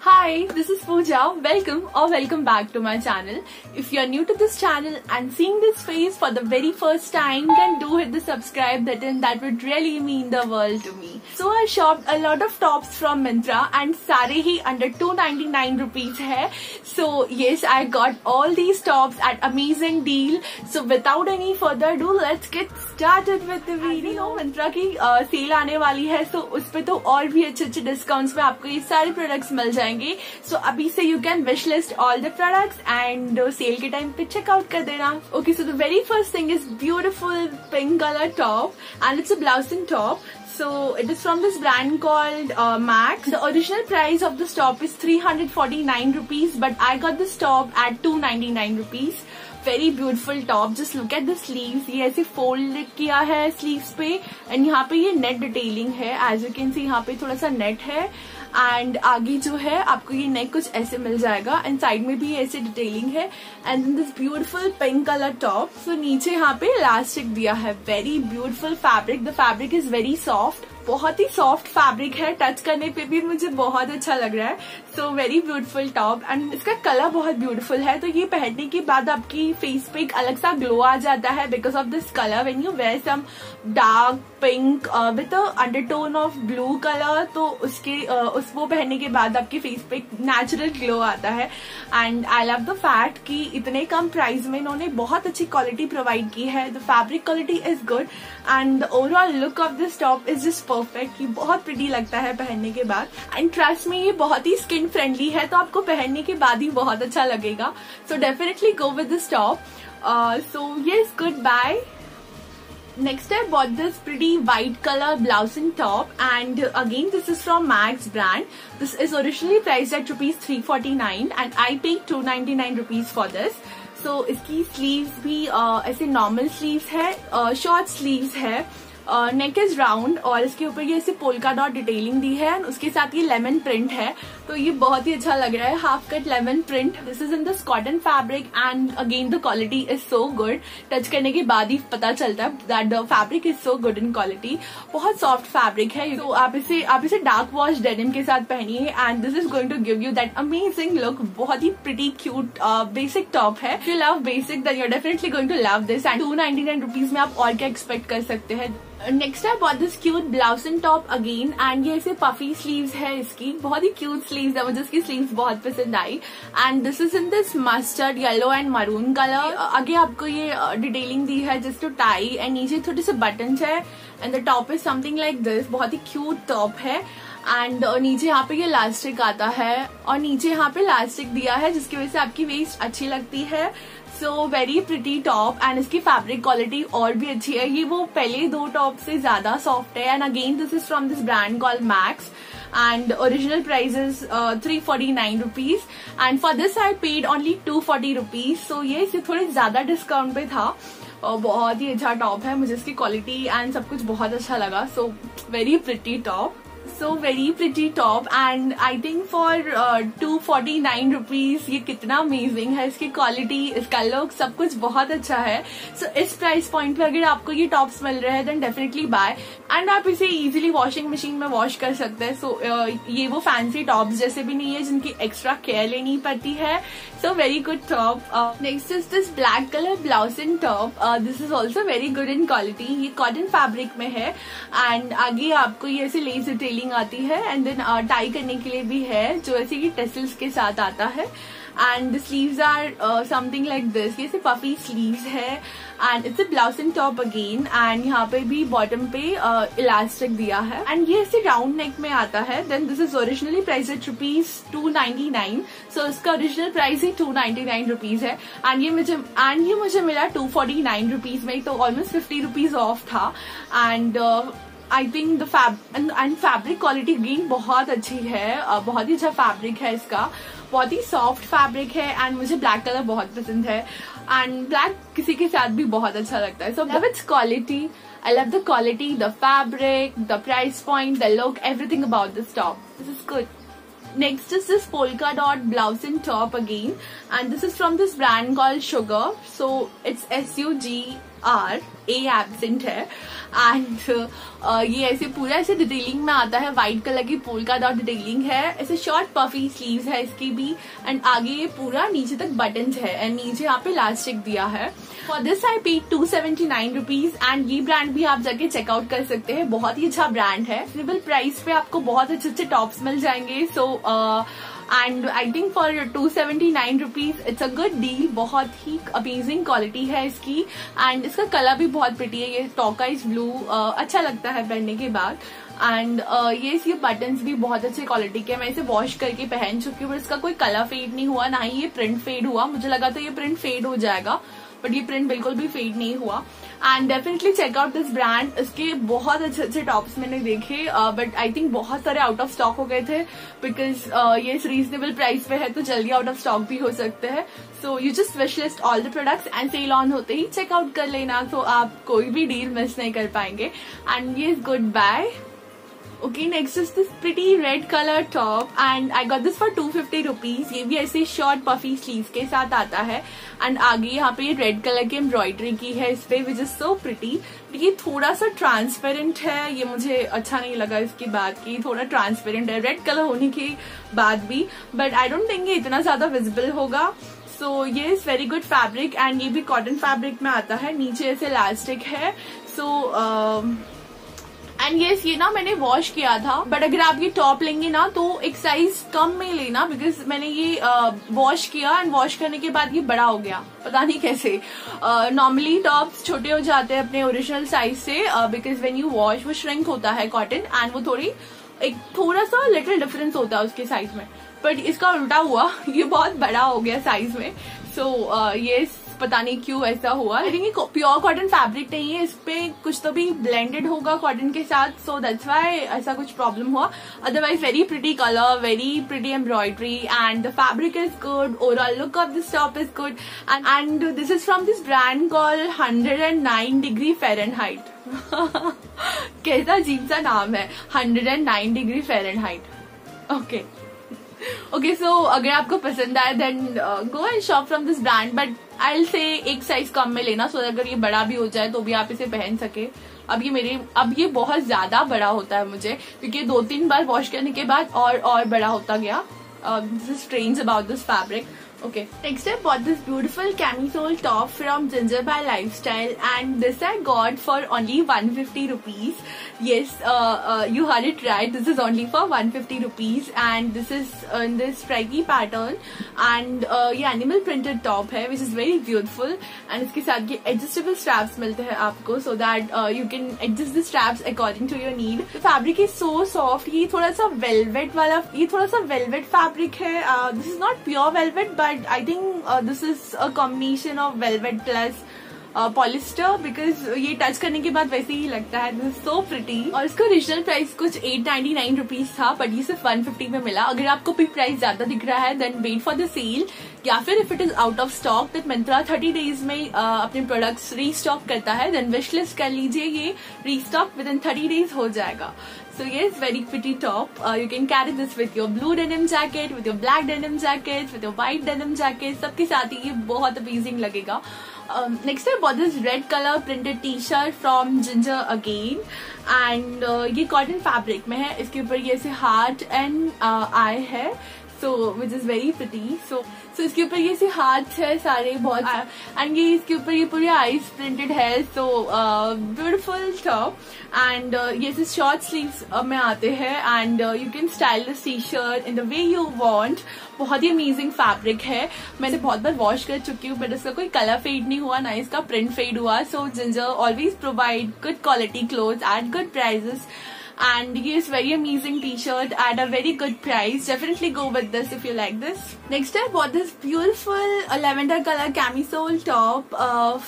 Hi, this is Pooja. Welcome or welcome back to my channel. If you are new to this channel and seeing this face for the very first time, then do hit the subscribe button. That would really mean the world to me. So I shopped a lot of tops from Myntra and सारे ही under 299 rupees है. So yes, I got all these tops at amazing deal. So without any further ado, let's get started with the video. Myntra की cell आने वाली है, so उस पे तो और भी अच्छे डिस्काउंट्स में आपको ये सारे प्रोडक्ट्स मिल जाएंगे. So अभी से you can wish list all the products and sale के टाइम पे check out कर देना. Okay, so the very first thing is beautiful pink color top and it's a blouse and top. So it is from this brand called Max. The original price of this top is 349 rupees, but I got this top at 299 rupees. Very beautiful top. Just look at the sleeves. ये ऐसे fold किया है sleeves पे and यहाँ पे ये net detailing है. As you can see यहाँ पे थोड़ा सा net है and आगे जो है आपको ये neck कुछ ऐसे मिल जाएगा and side में भी ऐसे detailing है and then this beautiful pink color top. So नीचे यहाँ पे elastic दिया है. Very beautiful fabric. The fabric is very soft. बहुत ही सॉफ्ट फैब्रिक है, टच करने पे भी मुझे बहुत अच्छा लग रहा है. So very beautiful top and इसका कलर बहुत ब्यूटीफुल है. तो ये पहनने के बाद आपकी फेस पे एक अलग सा ग्लो आ जाता है because of this colour. When you wear some dark pink with undertone of blue colour, तो वो पहनने के बाद आपके फेस पे एक नेचुरल ग्लो आता है. And I love the fact कि इतने कम प्राइस में इन्होंने बहुत अच्छी क्वालिटी प्रोवाइड की है. The fabric quality is good and the overall look of this top is just perfect. ये बहुत प्रिटी लगता है पहनने के बाद एंड ट्रस्ट में ये बहुत ही स्किन फ्रेंडली है, तो आपको पहनने के बाद ही बहुत अच्छा लगेगा. So definitely go with this top. So yes, goodbye. Next I bought this pretty white color blouse and top and again this is from Max brand. This is originally priced at rupees 349 and I paid 299 rupees for this. So इसकी sleeves भी ऐसे normal sleeves है, short sleeves है. Neck is round और इसके ऊपर ये ऐसे पोल्का डॉट डिटेलिंग दी है और उसके साथ ये लेमन प्रिंट है. तो ये बहुत ही अच्छा लग रहा है, half cut lemon print. This is in this cotton fabric and again the quality is so good. Touch करने के बाद ही पता चलता है that the fabric is so good in quality. बहुत सॉफ्ट फैब्रिक है. तो आप इसे डार्क वॉश डेनिम के साथ पहनिए and this is going to give you that amazing look. बहुत ही प्रिटी क्यूट बेसिक टॉप है. If you love basic then you are definitely going to love this. And 299 rupees में आप और क्या एक्सपेक्ट कर सकते हैं. Next I bought this cute blouse and top again and ये ऐसे पफी स्लीव्स है. इसकी बहुत ही क्यूट स्लीव्स है, मुझे इसकी स्लीव्स बहुत पसंद आई. And this is in this mustard yellow and maroon colour. आगे आपको ये डिटेलिंग दी है जस्ट टू टाई एंड नीचे थोड़े से बटन्स है and the top is something like this. बहुत ही क्यूट टॉप है एंड नीचे यहाँ पे ये इलास्टिक आता है और नीचे यहाँ पे इलास्टिक दिया है जिसकी वजह से आपकी वेस्ट अच्छी लगती है. So very pretty top and इसकी फैब्रिक क्वालिटी और भी अच्छी है. ये वो पहले दो टॉप से ज्यादा सॉफ्ट है. And again this is from this brand called max and original price is 349 rupees and for this I paid only 240 rupees. So ये इसे थोड़े ज्यादा डिस्काउंट पे था और बहुत ही अच्छा टॉप है. मुझे इसकी क्वालिटी एंड सब कुछ बहुत अच्छा लगा. So very pretty top. So very pretty top and I think for 249 rupees ये कितना अमेजिंग है. इसकी क्वालिटी, इसका लुक, सब कुछ बहुत अच्छा है. So इस प्राइस पॉइंट पे अगर आपको ये टॉप्स मिल रहे हैं देन डेफिनेटली बाय. एंड आप इसे इजीली वॉशिंग मशीन में वॉश कर सकते हैं. सो ये वो फैंसी टॉप्स जैसे भी नहीं है जिनकी एक्स्ट्रा केयर लेनी पड़ती है. So very good top. Next is this black colour blouse and top. This is also very good in quality. ये कॉटन फैब्रिक में है एंड आगे आपको ये ऐसे लेस डिटेलिंग आती है एंड देन टाई करने के लिए भी है जो ऐसे कि टेसल्स के साथ आता है. And the sleeves are something like this. ये पफी स्लीव्स है and it's a blouse and top again and यहाँ पे भी बॉटम पे इलास्टिक दिया है एंड ये ऐसे राउंड नेक में आता है. Then this is originally price at rupees 299. सो इसका ओरिजिनल प्राइस ही 299 रुपीज है एंड ये मुझे मिला 249 रुपीज में. तो ऑलमोस्ट 50 रुपीज ऑफ था. And I think the fabric quality again बहुत अच्छी है. बहुत ही अच्छा फैब्रिक है इसका. बहुत ही सॉफ्ट फैब्रिक है एंड मुझे ब्लैक कलर बहुत पसंद है एंड ब्लैक किसी के साथ भी बहुत अच्छा लगता है. So love it's quality. I love the quality, the fabric, the price point, the look, everything about this top. This is good. Next is this polka dot blouse and top again and this is from this brand called Sugar. So it's SUG R, A absent है। And ये ऐसे पूरा ऐसे detailing में आता है, white colour की polka dot detailing है, ऐसे शॉर्ट पफी स्लीव्स है इसकी भी। एंड आगे ये पूरा नीचे तक बटन्स है एंड नीचे यहाँ पे इलास्टिक दिया है। For this I paid 279 rupees and ये ब्रांड भी आप जाके चेकआउट कर सकते हैं, बहुत ही अच्छा ब्रांड है। रिजनेबल प्राइस पे आपको बहुत अच्छे अच्छे टॉप्स मिल जाएंगे। So and I think for 279 rupees it's a good deal. बहुत ही अमेजिंग क्वालिटी है इसकी एंड इसका कलर भी बहुत प्रिटी है, ये टॉकाइज ब्लू, अच्छा लगता है पहनने के बाद। एंड ये इसके बटन्स भी बहुत अच्छे क्वालिटी के, मैं इसे वॉश करके पहन चुकी हूँ बट इसका कोई कलर फेड नहीं हुआ, ना ही ये प्रिंट फेड हुआ। मुझे लगा था ये प्रिंट फेड हो जाएगा बट ये प्रिंट बिल्कुल भी फेड नहीं हुआ। And definitely check out this brand. इसके बहुत अच्छे अच्छे टॉप्स मैंने देखे बट आई थिंक बहुत सारे आउट ऑफ स्टॉक हो गए थे बिकॉज ये इस रीजनेबल प्राइस पे है तो जल्दी आउट ऑफ स्टॉक भी हो सकते हैं। So you just wishlist all the products and sale on होते ही चेकआउट कर लेना, तो आप कोई भी डील मिस नहीं कर पाएंगे। एंड ये is goodbye. Okay, next is this pretty red color top and I got this for 250 rupees। ये भी ऐसे शॉर्ट पफी स्लीव्स के साथ आता है एंड आगे यहाँ पे ये रेड कलर की एम्ब्रॉयडरी की है इस पे विच इज सो प्रिटी। ये थोड़ा सा ट्रांसपेरेंट है, ये मुझे अच्छा नहीं लगा इसकी बात की, थोड़ा ट्रांसपेरेंट है रेड कलर होने के बाद भी, बट आई डोंट थिंक ये इतना ज्यादा विजिबल होगा। सो ये is very good fabric and ये भी कॉटन फैब्रिक में आता है, नीचे ऐसे इलास्टिक है। सो एंड ये ना मैंने वॉश किया था बट अगर आप ये टॉप लेंगे ना तो एक साइज कम में लेना बिकॉज मैंने ये वॉश किया एंड वॉश करने के बाद ये बड़ा हो गया, पता नहीं कैसे। नॉर्मली टॉप्स छोटे हो जाते हैं अपने ओरिजिनल साइज से बिकॉज व्हेन यू वॉश वो श्रिंक होता है कॉटन एंड वो थोड़ा सा लिटिल डिफरेंस होता है उसके साइज में, बट इसका उल्टा हुआ, ये बहुत बड़ा हो गया साइज में। सो ये पता नहीं क्यों ऐसा हुआ, लेकिन ये प्योर कॉटन फैब्रिक नहीं है, इस पे कुछ तो भी ब्लेंडेड होगा कॉटन के साथ, सो दैट्स व्हाई ऐसा कुछ प्रॉब्लम हुआ। Otherwise very pretty colour, very pretty embroidery and the fabric is good, overall look of this top is good and this is from this brand called 109 degree Fahrenheit. कैसा अजीब सा नाम है, 109 degree Fahrenheit. Okay, सो अगर आपको पसंद आए then go and shop from this brand, but I will say एक साइज कम में लेना सो अगर ये बड़ा भी हो जाए तो भी आप इसे पहन सके। अब ये बहुत ज्यादा बड़ा होता है मुझे क्योंकि 2-3 बार वॉश करने के बाद और बड़ा होता गया। This is strange about this fabric. Okay, next I bought this beautiful camisole top from Ginger by Lifestyle and this I got for only 150 rupees. Yes, you heard it right. This is only for 150 rupees and this is in this stripy pattern and ये animal printed top है which is very beautiful and इसके साथ ये adjustable straps मिलते हैं आपको so that you can adjust the straps according to your need. The fabric is so soft. ये थोड़ा सा velvet fabric है. This is not pure velvet but I think this is a combination of velvet plus polyester because ये touch करने के बाद वैसे ही लगता है। दिस इज सो प्रिटी और इसका ओरिजिनल प्राइस कुछ 899 रुपीज था बट ये सिर्फ 150 में मिला। अगर आपको भी प्राइस ज्यादा दिख रहा है then wait for the sale या फिर if it is out of stock then Myntra 30 days में अपने प्रोडक्ट्स रीस्टॉक करता है, देन विश लिस्ट कर लीजिए, ये रीस्टॉक विद इन 30 डेज हो जाएगा। So yes, very pretty top. You can carry this with your blue denim jacket, with your black denim jackets, with your white denim jackets. सबके साथ ही ये बहुत amazing लगेगा। Next I bought this red color printed T-shirt from Ginger again, and ये cotton fabric में है। इसके ऊपर ये ऐसे heart and eye है, so which is very pretty. So इसके ऊपर ये ऐसे हार्ट है सारे बहुत, एंड ये इसके ऊपर ये पूरी आइज प्रिंटेड है। सो ब्यूटिफुल टॉप एंड ये ऐसे शॉर्ट स्लीव्स में आते हैं and you can style this T shirt in the way you want. बहुत ही अमेजिंग फैब्रिक है, मैंने बहुत बार वॉश कर चुकी हूँ बट इसका कोई कलर फेड नहीं हुआ, ना इसका प्रिंट फेड हुआ। So Ginger always provide good quality clothes at good prices and ये is very amazing t-shirt at a very good price. Definitely go with this if you like this. Next I bought this beautiful lavender color camisole top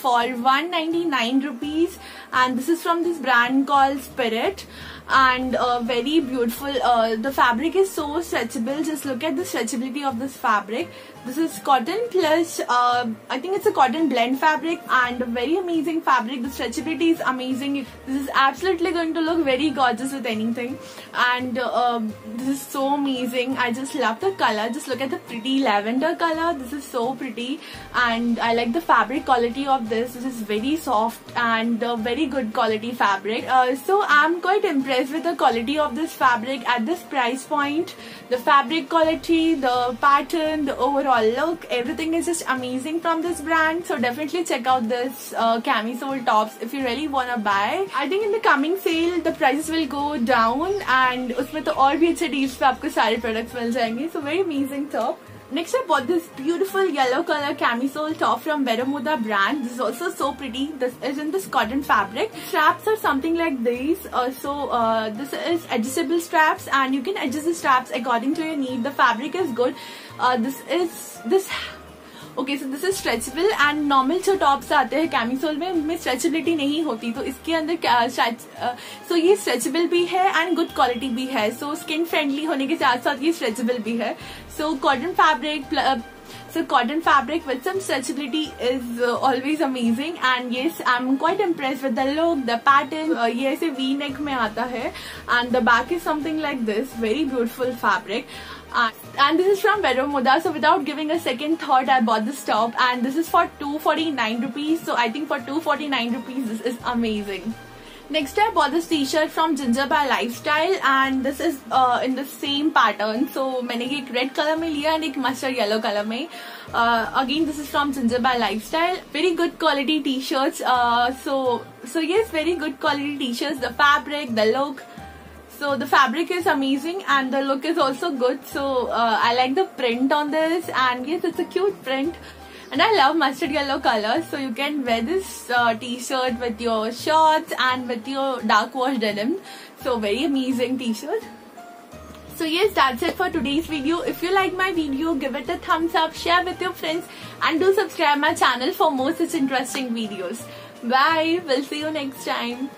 for 199 rupees and this is from this brand called Spirit and very beautiful. The fabric is so stretchable. Just look at the stretchability of this fabric. This is cotton plus I think it's a cotton blend fabric, and a very amazing fabric. The stretchability is amazing. This is absolutely going to look very gorgeous with anything, and this is so amazing. I just love the color. Just look at the pretty lavender color. This is so pretty, and I like the fabric quality of this. This is very soft and very good quality fabric. So I'm quite impressed with the quality of this fabric at this price point. The fabric quality, the pattern, the overall look, everything is just amazing from this brand. So definitely check out this camisole tops if you really want to buy. I think in the coming sale the prices will go down, and उसमें तो और भी अच्छे deals पे आपको सारे products मिल जाएंगे. So very amazing top. Next I bought this beautiful yellow color camisole top from Bermuda brand. This is also so pretty. This is in this cotton fabric. Straps are something like these. This is adjustable straps, and you can adjust the straps according to your need. The fabric is good. Okay, so this is stretchable, and normal जो tops आते हैं camisole में उनमें stretchability नहीं होती, तो इसके अंदर सो ये स्ट्रेचेबल भी है एंड गुड क्वालिटी भी है. सो स्किन फ्रेंडली होने के साथ साथ ये स्ट्रेचेबल भी है. So cotton fabric with some stretchability is always amazing, and yes, I'm quite impressed with the look, the pattern. ये ऐसे V-neck में आता है, and the back is something like this. Very beautiful fabric. And this is from Bermuda. So without giving a second thought, I bought this top, and this is for 249 rupees. So I think for 249 rupees, this is amazing. Next I bought this t-shirt from Ginger by Lifestyle, and this is in the same pattern. So मैंने ये एक red color में लिया and एक mustard yellow color में. Again this is from Ginger by Lifestyle. Very good quality t-shirts. So yes, very good quality t-shirts. The fabric, the look. So the fabric is amazing and the look is also good. So I like the print on this, and yes, it's a cute print. And I love mustard yellow color, so you can wear this t-shirt with your shorts and with your dark wash denim. So very amazing t-shirt. So yes, that's it for today's video. If you like my video, give it a thumbs up, share with your friends, and do subscribe my channel for more such interesting videos. Bye. We'll see you next time.